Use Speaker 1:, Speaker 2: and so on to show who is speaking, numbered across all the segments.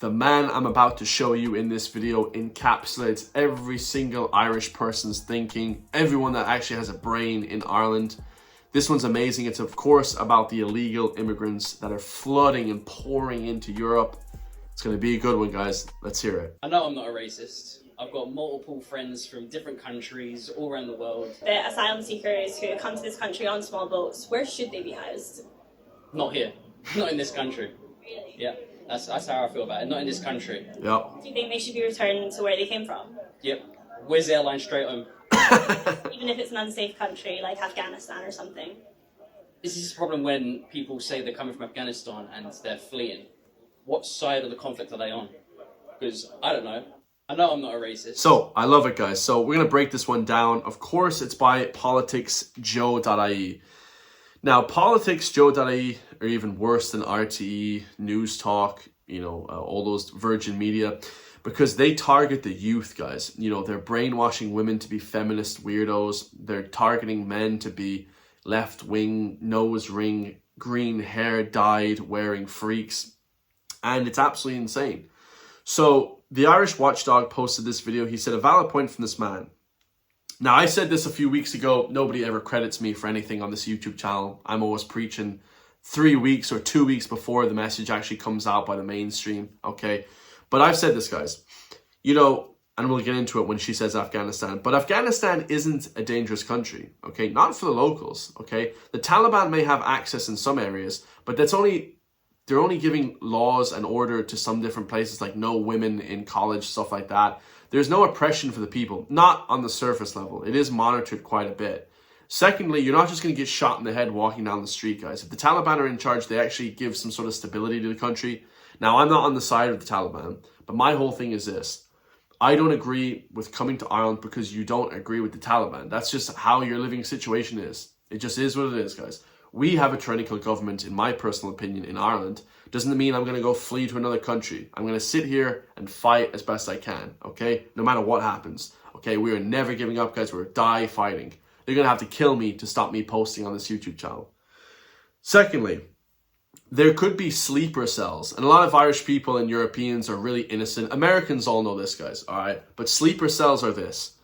Speaker 1: The man I'm about to show you in this video encapsulates every single Irish person's thinking, everyone that actually has a brain in Ireland. This one's amazing. It's of course about the illegal immigrants that are flooding and pouring into Europe. It's going to be a good one, guys. Let's hear it.
Speaker 2: I know I'm not a racist. I've got multiple friends from different countries all around the world.
Speaker 3: The asylum seekers who come to this country on small boats, where should they be housed?
Speaker 2: Not here. Not in this country.
Speaker 3: Really?
Speaker 2: Yeah, that's how I feel about it. Not in this country.
Speaker 1: Yeah.
Speaker 3: Do you think they should be returned to where they came from?
Speaker 2: Yep. Where's the airline straight home?
Speaker 3: Even if it's an unsafe country like Afghanistan or something?
Speaker 2: This is the problem when people say they're coming from Afghanistan and they're fleeing. What side of the conflict are they on? Because I don't know. I know I'm not a racist.
Speaker 1: So, I love it, guys. So, we're going to break this one down. Of course, it's by politicsjoe.ie. Now, politicsjoe.ie are even worse than RTE, News Talk, all those Virgin Media, because they target the youth, guys. They're brainwashing women to be feminist weirdos. They're targeting men to be left-wing, nose ring, green hair dyed, wearing freaks. And it's absolutely insane. So, the Irish Watchdog posted this video. He said, a valid point from this man. Now, I said this a few weeks ago. Nobody ever credits me for anything on this YouTube channel. I'm always preaching 3 weeks or 2 weeks before the message actually comes out by the mainstream, okay? But I've said this, guys. And we'll get into it when she says Afghanistan. But Afghanistan isn't a dangerous country, okay? Not for the locals, okay? The Taliban may have access in some areas, but they're only giving laws and order to some different places, like no women in college, stuff like that. There's no oppression for the people, not on the surface level. It is monitored quite a bit. Secondly, you're not just going to get shot in the head walking down the street, guys. If the Taliban are in charge, they actually give some sort of stability to the country. Now, I'm not on the side of the Taliban, but my whole thing is this. I don't agree with coming to Ireland because you don't agree with the Taliban. That's just how your living situation is. It just is what it is, guys. We have a tyrannical government, in my personal opinion, in Ireland. Doesn't mean I'm going to go flee to another country. I'm going to sit here and fight as best I can, okay? No matter what happens, okay? We are never giving up, guys. We're die fighting. They're going to have to kill me to stop me posting on this YouTube channel. Secondly, there could be sleeper cells. And a lot of Irish people and Europeans are really innocent. Americans all know this, guys, all right? But sleeper cells are this.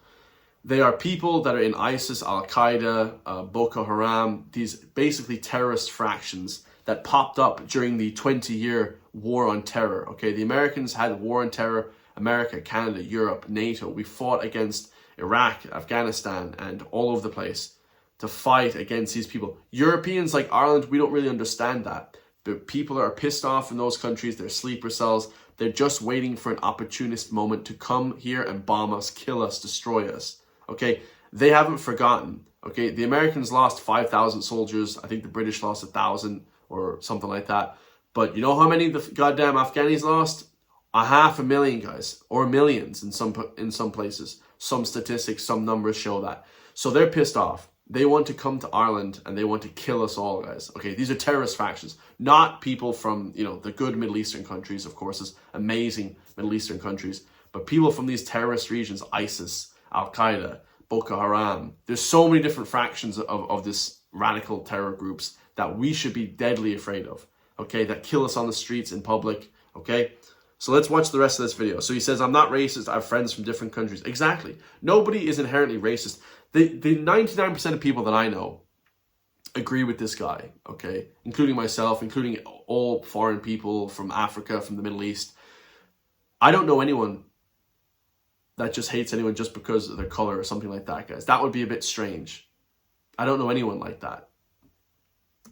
Speaker 1: They are people that are in ISIS, Al-Qaeda, Boko Haram, these basically terrorist fractions that popped up during the 20-year war on terror. Okay, the Americans had war on terror, America, Canada, Europe, NATO. We fought against Iraq, Afghanistan, and all over the place to fight against these people. Europeans like Ireland, we don't really understand that. But people are pissed off in those countries. They're sleeper cells. They're just waiting for an opportunist moment to come here and bomb us, kill us, destroy us. Okay, they haven't forgotten. Okay, the Americans lost 5,000 soldiers. I think the British lost 1,000 or something like that. But you know how many the goddamn Afghanis lost? 500,000, guys, or millions in some places. Some statistics, some numbers show that. So they're pissed off. They want to come to Ireland and they want to kill us all, guys. Okay, these are terrorist factions, not people from, the good Middle Eastern countries, of course, is amazing Middle Eastern countries, but people from these terrorist regions, ISIS, Al-Qaeda, Boko Haram. There's so many different fractions of this radical terror groups that we should be deadly afraid of, okay, that kill us on the streets in public, okay? So let's watch the rest of this video. So he says, I'm not racist, I have friends from different countries. Exactly. Nobody is inherently racist. The 99% of people that I know agree with this guy, okay? Including myself, including all foreign people from Africa, from the Middle East. I don't know anyone that just hates anyone just because of their color or something like that, guys. That would be a bit strange. I don't know anyone like that.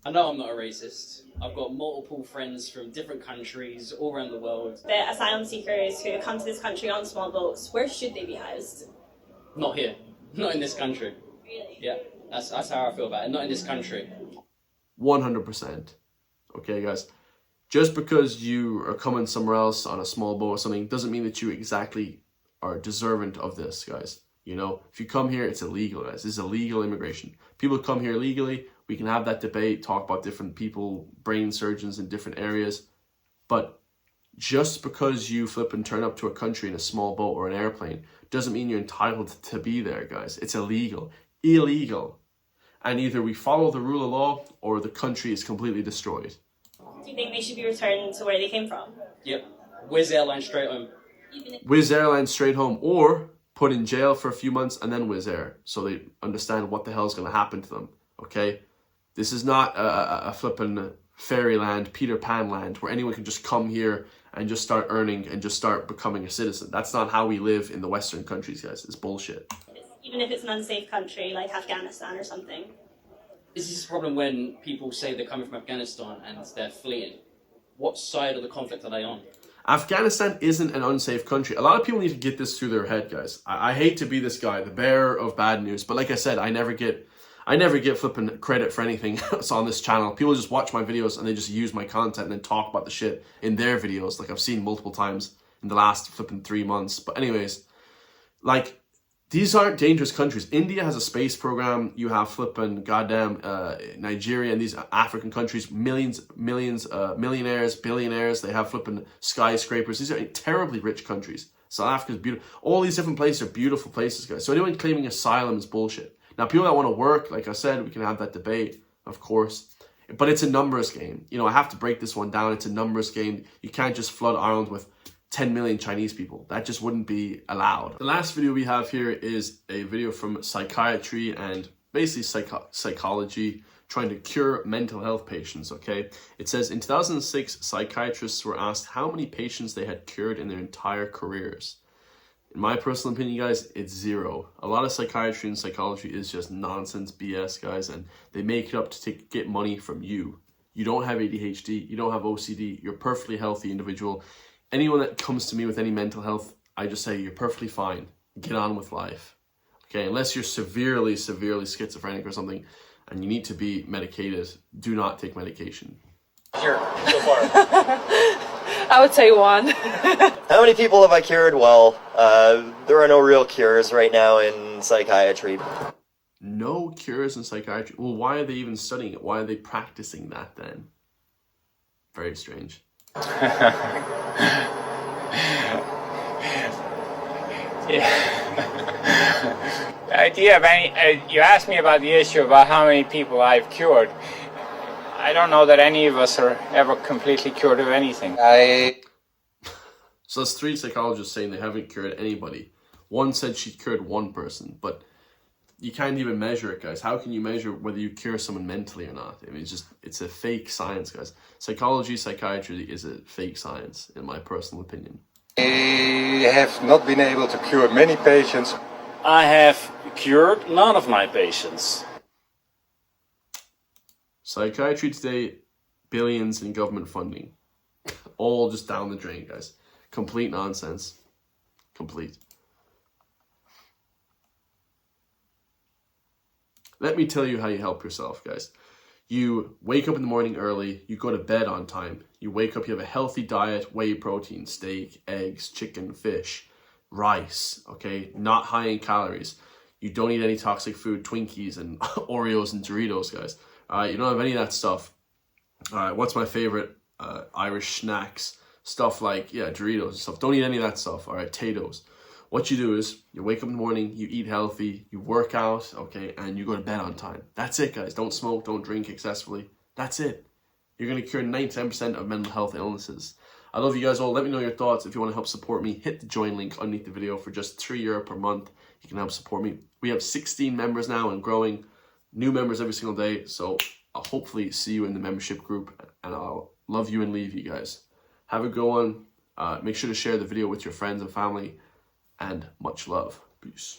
Speaker 2: I know I'm not a racist. I've got multiple friends from different countries all around the world.
Speaker 3: The asylum seekers who come to this country on small boats, where should they be housed?
Speaker 2: Not here. Not in this country.
Speaker 3: Really?
Speaker 2: Yeah, that's how I feel about it. Not in this country.
Speaker 1: 100%. Okay, guys. Just because you are coming somewhere else on a small boat or something doesn't mean that you exactly are deserving of this, guys. If you come here, it's illegal, guys. This is illegal immigration. People come here legally. We can have that debate, talk about different people, brain surgeons in different areas. But just because you flip and turn up to a country in a small boat or an airplane doesn't mean you're entitled to be there, guys. It's illegal. Illegal. And either we follow the rule of law or the country is completely destroyed.
Speaker 3: Do you think they should be returned to where they came from?
Speaker 2: Yep. Wizz Airline straight home.
Speaker 1: Wizz Airlines straight home, or put in jail for a few months and then Wizz Air, so they understand what the hell is going to happen to them, okay? This is not a flippin' fairyland, Peter Pan land, where anyone can just come here and just start earning and just start becoming a citizen. That's not how we live in the Western countries, guys. It's bullshit.
Speaker 3: Even if it's an unsafe country like Afghanistan or something.
Speaker 2: This is a problem when people say they're coming from Afghanistan and they're fleeing. What side of the conflict are they on?
Speaker 1: Afghanistan isn't an unsafe country. A lot of people need to get this through their head, guys. I hate to be this guy, the bearer of bad news, but like I said, I never get flipping credit for anything that's on this channel. People just watch my videos and they just use my content and then talk about the shit in their videos, like I've seen multiple times in the last flipping 3 months. But anyways, like, these aren't dangerous countries. India has a space program. You have flipping goddamn Nigeria and these African countries, millionaires, billionaires. They have flipping skyscrapers. These are terribly rich countries. South Africa is beautiful. All these different places are beautiful places, guys. So anyone claiming asylum is bullshit. Now, people that want to work, like I said, we can have that debate, of course. But it's a numbers game. You know, I have to break this one down. It's a numbers game. You can't just flood Ireland with 10 million Chinese people. That just wouldn't be allowed. The last video we have here is a video from psychiatry and basically psychology trying to cure mental health patients, okay? It says, in 2006, psychiatrists were asked how many patients they had cured in their entire careers. In my personal opinion, guys, it's 0. A lot of psychiatry and psychology is just nonsense BS, guys, and they make it up to get money from you. You don't have ADHD, you don't have OCD, you're a perfectly healthy individual. Anyone that comes to me with any mental health, I just say, you're perfectly fine. Get on with life. Okay, unless you're severely schizophrenic or something and you need to be medicated, do not take medication.
Speaker 2: Here, so far.
Speaker 4: I would say 1.
Speaker 5: How many people have I cured? Well, there are no real cures right now in psychiatry.
Speaker 1: No cures in psychiatry? Well, why are they even studying it? Why are they practicing that then? Very strange.
Speaker 6: Do you have any? You asked me about the issue about how many people I've cured. I don't know that any of us are ever completely cured of anything.
Speaker 1: So that's 3 psychologists saying they haven't cured anybody. One said she cured 1 person, but you can't even measure it, guys. How can you measure whether you cure someone mentally or not? I mean, it's a fake science, guys. Psychiatry is a fake science, in my personal opinion.
Speaker 7: I have not been able to cure many patients.
Speaker 8: I have cured none of my patients.
Speaker 1: Psychiatry today, billions in government funding. All just down the drain, guys. Complete nonsense. Complete. Let me tell you how you help yourself, guys. You wake up in the morning early, you go to bed on time. You wake up, you have a healthy diet, whey protein, steak, eggs, chicken, fish, rice, okay? Not high in calories. You don't eat any toxic food, Twinkies and Oreos and Doritos, guys. You don't have any of that stuff. What's my favorite? Irish snacks. Stuff like, Doritos and stuff. Don't eat any of that stuff, all right? Potatoes. What you do is, you wake up in the morning, you eat healthy, you work out, okay, and you go to bed on time. That's it, guys. Don't smoke, don't drink excessively. That's it. You're going to cure 99% of mental health illnesses. I love you guys all. Let me know your thoughts. If you want to help support me, hit the join link underneath the video. For just €3 per month, you can help support me. We have 16 members now and growing. New members every single day, so I'll hopefully see you in the membership group, and I'll love you and leave you guys. Have a good one. Make sure to share the video with your friends and family. And much love. Peace.